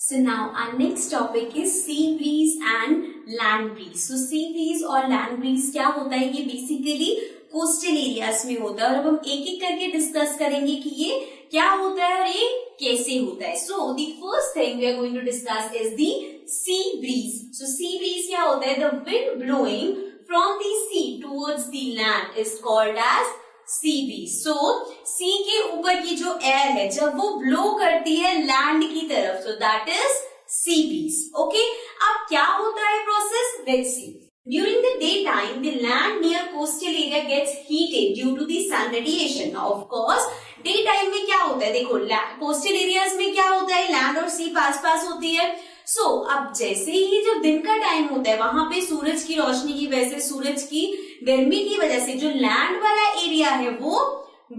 So now our next topic is sea breeze and land breeze. So sea breeze और land breeze क्या होता है, ये basically coastal areas में होता है और अब हम एक एक करके डिस्कस करेंगे कि ये क्या होता है और ये कैसे होता है. So the first thing we are going to discuss is the sea breeze. So sea breeze क्या होता है, the wind blowing from the sea towards the land is called as sea breeze. So sea के ऊपर की जो air है जब वो ब्लो करती है लैंड की तरफ, so that is sea breeze. Okay, अब क्या होता है process, let's see. During the daytime, the land near coastal area gets heated due to the sun radiation. Of course, daytime में क्या होता है, देखो coastal areas में क्या होता है, land और sea पास पास होती है. अब जैसे ही जब दिन का टाइम होता है वहां पे सूरज की रोशनी की वजह से, सूरज की गर्मी की वजह से जो लैंड वाला एरिया है वो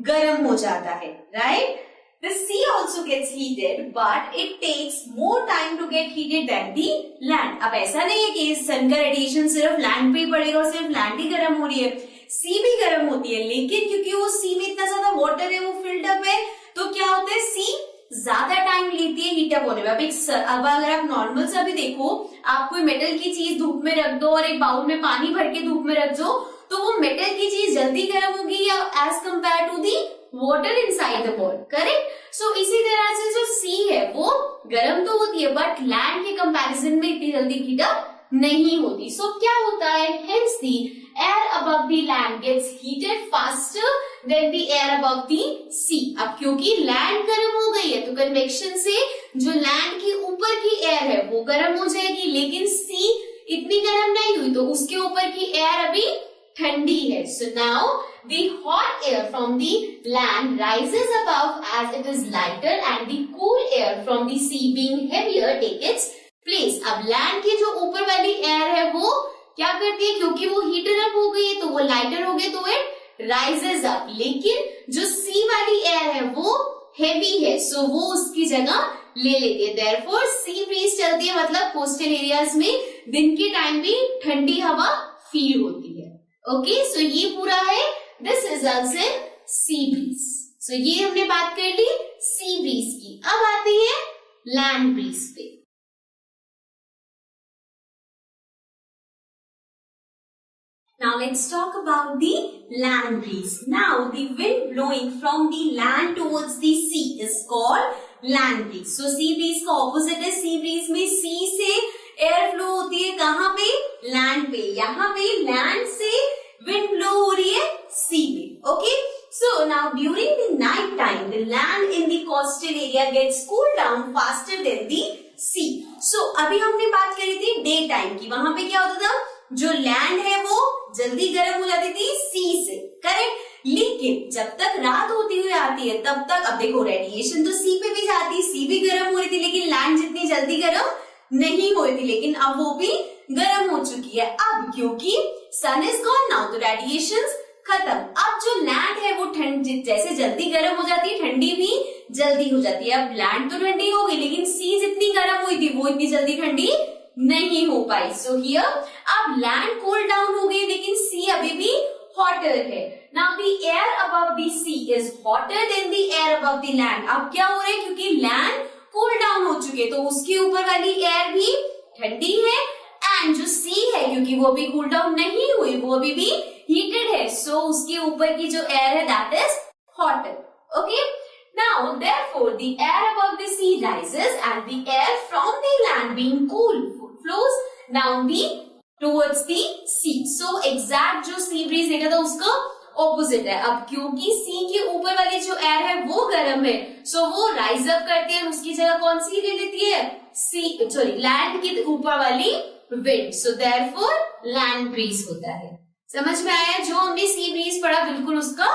गर्म हो जाता है, right. The sea also gets heated, but it takes more time to get heated than the land. अब ऐसा नहीं है कि सन का रेडिएशन सिर्फ लैंड पे ही पड़ेगा और सिर्फ लैंड ही गर्म हो रही है, सी भी गर्म होती है, लेकिन क्योंकि वो सी में इतना ज्यादा वाटर है, वो फिल्ड अप है, तो क्या होता है, सी ज्यादा टाइम लेती है हीटअप होने में. अब अगर आप नॉर्मल सा भी देखो, आप कोई मेटल की चीज धूप में रख दो और एक बाउल में पानी भर के धूप में रख दो, तो वो मेटल की चीज जल्दी गर्म होगी या as compare to the water inside the ball, correct. So इसी तरह से जो सी है वो गर्म तो होती है बट लैंड के कंपैरिजन में इतनी जल्दी हीटअप नहीं होती. सो क्या होता है, hence the air above the land gets heated faster than the air above the sea. अब क्योंकि लैंड गर्म हो गई है तो कन्वेक्शन से जो लैंड की ऊपर की एयर है वो गर्म हो जाएगी, लेकिन सी इतनी गर्म नहीं हुई तो उसके ऊपर की एयर अभी ठंडी है. So now the hot air from the land rises above as it is lighter and the cool air from the sea being heavier take its place. अब लैंड की जो ऊपर वाली एयर है वो क्या करती है, क्योंकि वो हीटर अप हो गई है तो वो लाइटर हो गई तो इट राइजेस अप, लेकिन जो सी वाली एयर है वो हेवी है, सो वो उसकी जगह ले लेती है. देयरफॉर सी ब्रीज चलती है, मतलब कोस्टल एरियाज में दिन के टाइम भी ठंडी हवा फील होती है. ओके, सो ये पूरा है, this results in sea breeze. So ये हमने बात कर ली सी ब्रीज की. अब आती है लैंड ब्रीज पे. Now let's talk about the land breeze. Now the wind blowing from the land towards the sea is called land breeze. So sea breeze का opposite है, sea breeze में sea से air flow होती है कहाँ पे, land पे. यहाँ पे land से wind blow हो रही है sea में. Okay, so now during the night time the land in the coastal area gets cooled down faster than the sea. So अभी हमने बात करी थी डे टाइम की, वहां पे क्या होता था, जो लैंड है वो जल्दी गर्म हो जाती थी सी से, करेक्ट. लेकिन जब तक रात होती हुई आती है तब तक, अब देखो रेडिएशन तो सी पे भी जाती है, सी भी गर्म हो रही थी, लेकिन लैंड जितनी जल्दी गर्म नहीं हो रही थी, लेकिन अब वो भी गर्म हो चुकी है. अब क्योंकि सन इज गॉन नाउ तो रेडिएशन खत्म. अब जो लैंड है वो जैसे जल्दी गर्म हो जाती है, ठंडी भी जल्दी हो जाती है. अब लैंड तो ठंडी हो गई, लेकिन सी जितनी गर्म हुई थी वो इतनी जल्दी ठंडी नहीं हो पाई. सो हियर अब लैंड कूल डाउन हो गई, लेकिन सी अभी भी हॉटर है. Now the air above the sea is hotter than the air above the land. अब क्या हो रहा है, क्योंकि लैंड कूल डाउन हो चुके तो उसके ऊपर वाली एयर भी ठंडी है, एंड जो सी है क्योंकि वो भी कूल डाउन नहीं हुई, वो अभी भी हीटेड है, सो उसके ऊपर की जो एयर है that is hotter. Okay, now therefore the air above the sea rises and the air from the land being cool flows down the towards the sea. So exact जो sea breeze देखा था उसका opposite है. अब क्योंकि सी के ऊपर वाली जो एयर है वो गर्म है, सो वो राइज अप करती है, उसकी जगह कौन सी ले लेती है, सी सॉरी लैंड के ऊपर वाली wind. So therefore land breeze होता है. समझ में आया, जो हमने सी ब्रीज पढ़ा बिल्कुल उसका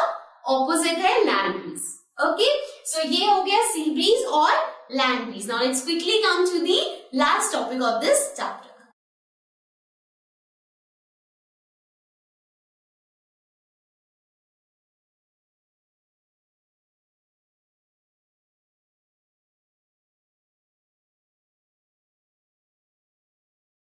ऑपोजिट है लैंड ब्रीज. ओके, सो ये हो गया सी ब्रीज और land breeze. Now let's quickly come to the last topic of this chapter.